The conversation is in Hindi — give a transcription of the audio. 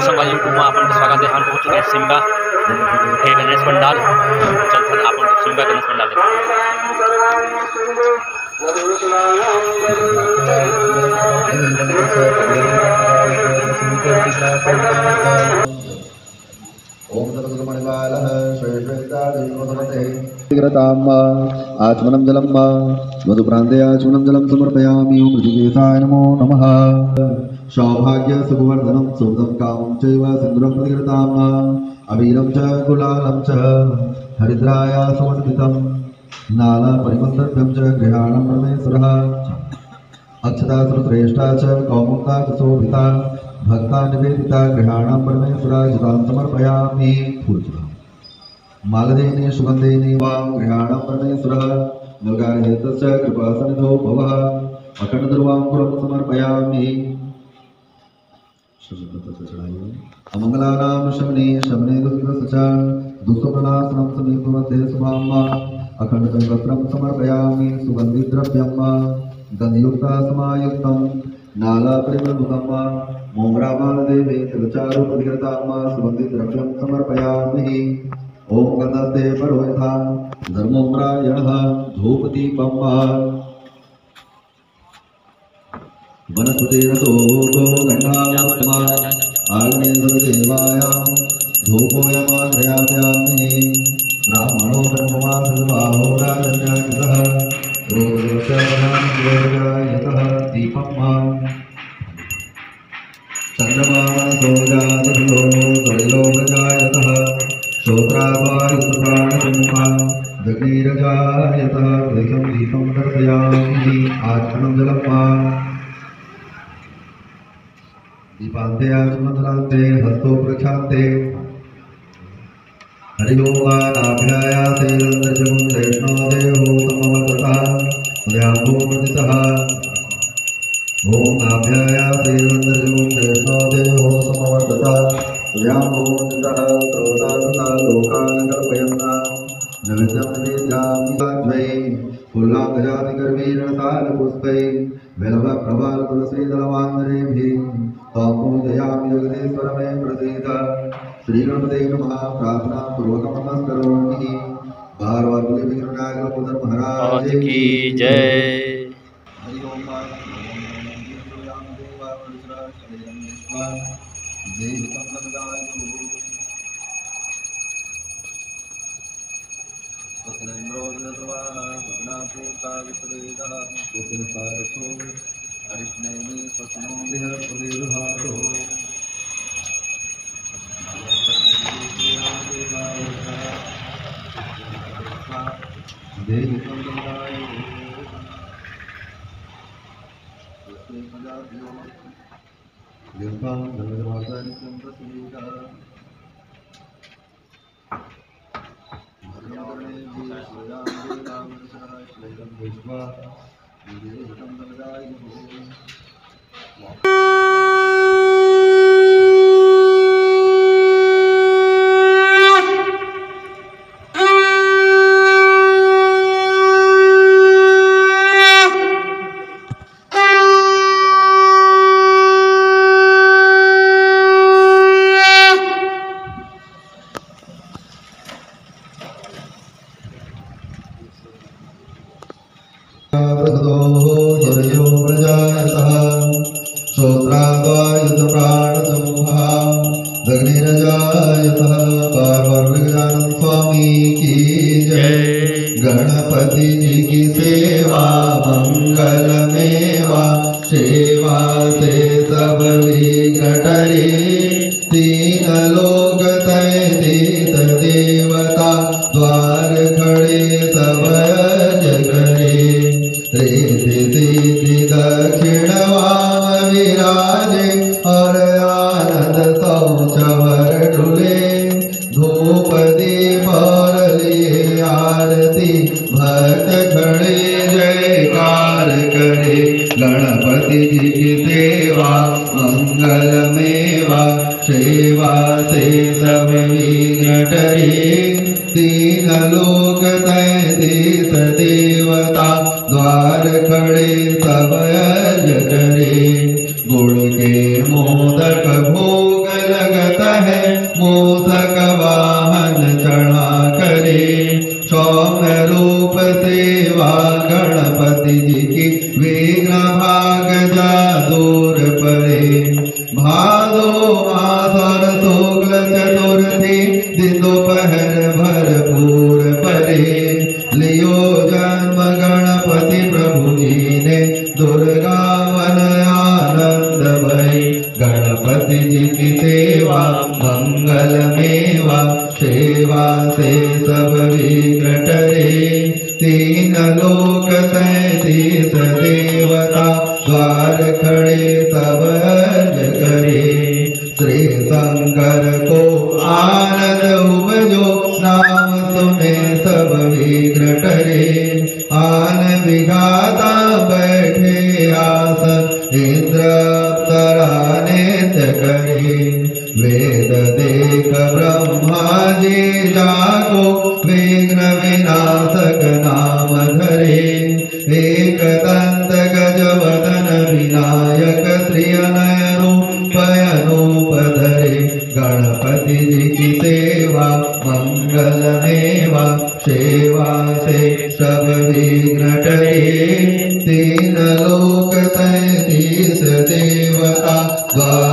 संघ यूट्यूब में अपन स्वागत है। हम पहुंच चुके हैं सिमगा हे गणेश पंडाल। चलते हैं अपन सिमगा गणेश पंडाल आचमनं जलं मधुप्रान्ते आचमनं जलं समर्पयामि। ओं पृथिवीसाय नमो नमः। सौभाग्य सुवर्धनं सुदं कामं चैव सिन्दूरं प्रतिकृताम् अबीरं च गुलालं च हरिद्राय समर्पितं नालपरिमलद्रव्यं च गृहाणं परमेश्वरः अक्षता श्रेष्ठा च कौमुक्ता सुशोभिता भक्ता निवेदिता गृहाणां परमेश्वराय जितां समर्पयामि। मालदेने सुगंधेने वां गृहाणां परमेश्वरः मृगाहेतस्य कृपासनिधो भवः अखण्डदुर्वाङ्कुरं समर्पयामि। अमंगलानां शमने शमने दुष्कृतस्य दुष्प्रनाशनं समीपमध्ये शुभां अखण्डकल्पत्रं समर्पयामि। सुगन्धिद्रव्यं गन्धयुक्ता समायुक्तं नालापरिमलयुक्तं मोङ्गरामालदेवे तिलचारु प्रतिकृतां सुगन्धिद्रव्यं समर्पयामि। ओं गन्धस्ते परोहिता धर्मोम्रायणः धूपदीपं वनस्पतिरतो गन्धात्मा आग्नेयदेवायां धूपोऽयमाग्रयाम्यहं ब्राह्मणो ब्रह्मवासुबाहो राजन्यायतः रोगोषायतः दीपं चन्द्रमासोजातलो तैलो प्रजायतः श्रोत्रावायुप्राणसम्मुखा दग्निरजायतः देशं दीपं दर्शयामि। आचमनं जलं दीपान्ते आचमनजलान्ते हस्तो प्रक्षान्ते हरि ओं नाभ्यायासे रन्द्रजगुं वैष्णवदेहो समवर्ततः उदयाम्बो प्रतितः ओं नाभ्यायासे रन्द्रजगुं वैष्णवदेहो समवर्ततः उदयाम्बो प्रतितः सर्वदा लोकान् कल्पयन्ना नैवेद्यं निवेद्यामि फुल्लाङ्गजातिगर्भीरणसालपुष्पै वेलवप्रभालतुलसीदलवाङ्गरेभिः त्वां पूजयामि जगदीश्वर मे प्रसीद। श्रीगणपते नमः। प्रार्थनापूर्वकं नमस्करोमि। भारवाकुलविघ्ननायकपुत्र महाराज की जय। हरि ओं गणपति जी की सेवा मंगल मेवा सेवा से सब विघ्न टरे। तीन लोक तय तीत देवता द्वार खड़े सब जगरे। रिद्धि सिद्धि दक्षिण वाम विराजे और आनंद तौ चवर डुले। धूप दीप और लिए आरती भक्त खड़े जयकार करे। गणपति जी की सेवा मंगल मेवा सेवा से सब विघ्न टरे। तीन लोक तैतीस देवता द्वार खड़े सब यज्ञ करे। गुड़ के मोदक भोग लगा भादो मास और शुक्ल चतुर्थी दिन दोपहर भरपूर परे लियो जन्म गणपति प्रभु जी ने दुर्गा मन आनंद भई गणपति जी की सेवा मंगल मेवा सेवा से सब विघ्न टरे तीन लोक 37 देवता द्वार खड़े सब अर्ज करे श्री शंकर को आनंद उपजो नाम सुने सब विघ्न टरे आन विघाता बैठे आसन इंद्र अप्सरा नृत्य करे वेद देख ब्रह्मा जी जाको विघ्न विनाशक नाम धरे एक दंत गजवदन विनायक श्री अनय रूप अनूप धरे गणपति जी की सेवा मंगल मेवा सेवा से सब विघ्न टरे तीन लोक 37 देवता द्वार